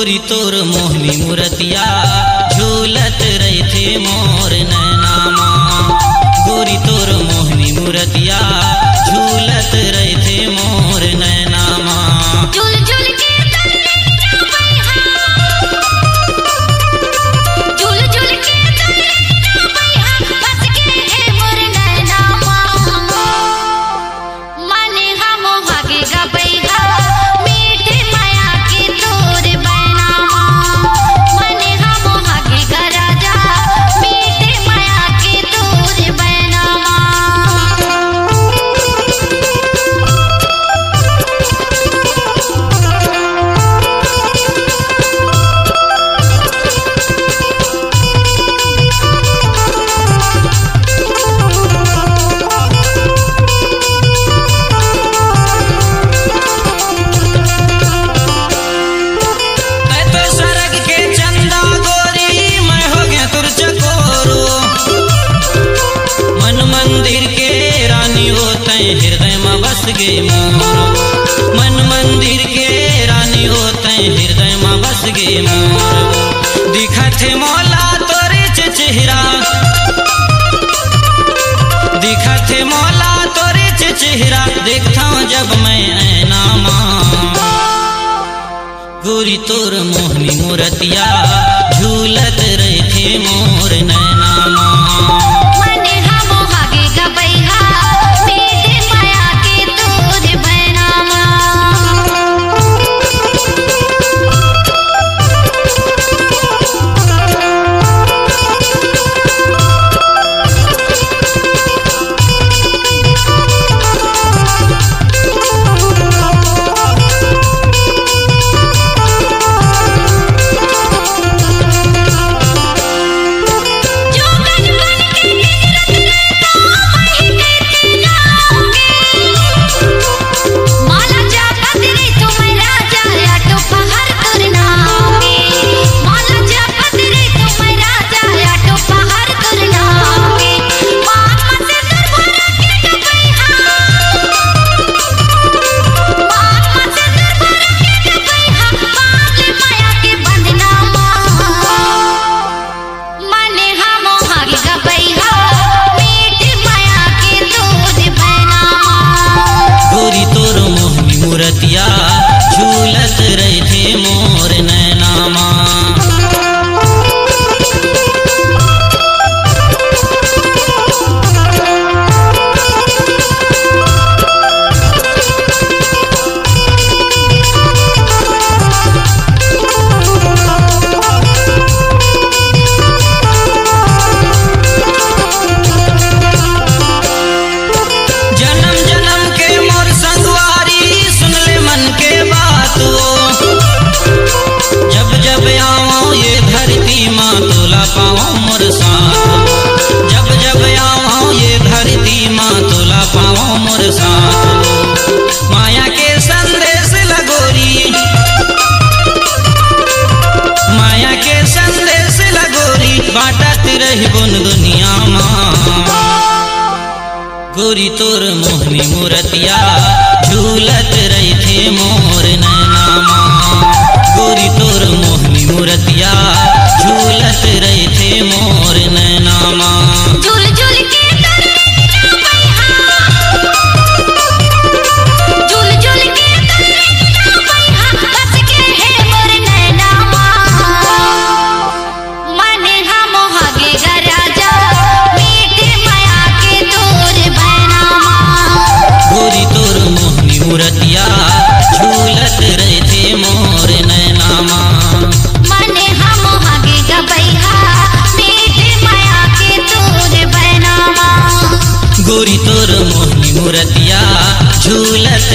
गोरी तोर मोहनी मूर्तिया झूलत रही थे मोर नैनामा। गोरी तोर मोहनी मूर्तिया झूलत रही थे मोर नैनामा। झूल झूल के तन्ने जावई हा, झूल झूल के तन्ने जावई हा, बस के है मोर नैनामा। माने हम हागे गबई हा, मीठे माया के तोर बैनामा। माने हम हागे गराजा, मीठे माया के तोर बैनामा। हृदय में बस गे मोर, मन मंदिर के रानी होते हृदय में बस गे मोर। दिखत मौला तोरे चेहरा, दिखत मौला तोरे चेहरा, देखता हूँ जब मैं ऐनामा। गोरी तोर मोहनी मूर्तिया झूलत रही थे मोर नैनामा। माने हम हागे गबई हा, मीठे माया के तोर बैनामा। मूर्तिया झूलत रही थे मोर नैनामा। पाऊँ मोर साथ, जब जब आऊँ ये धरती माँ तोला पाऊँ मोर साथ। माया के संदेश लगोरी, माया के संदेश लगोरी, बाटत रही बुन दुनिया माँ। गोरी तोर मोहनी मूर्तिया झूलत रही थे मोर नैनामा। गोरी तोर मोहनी मूर्तिया झूलत रही थे मोर नैनामा। झूल झूल के तन्ने जावई हा, झूल झूल के तन्ने जावई हा, बस के है मोर नैनामा। माने हम हागे गराजा, मीठे माया के तोर बैनामा। गोरी तोर मोहनी मूर्तिया झूलत रही थे मोर नैनामा। माने हम हागे गबई हा, मीठे माया के तोर बैनामा। गोरी तोर मोहनी मूर्तिया झूलत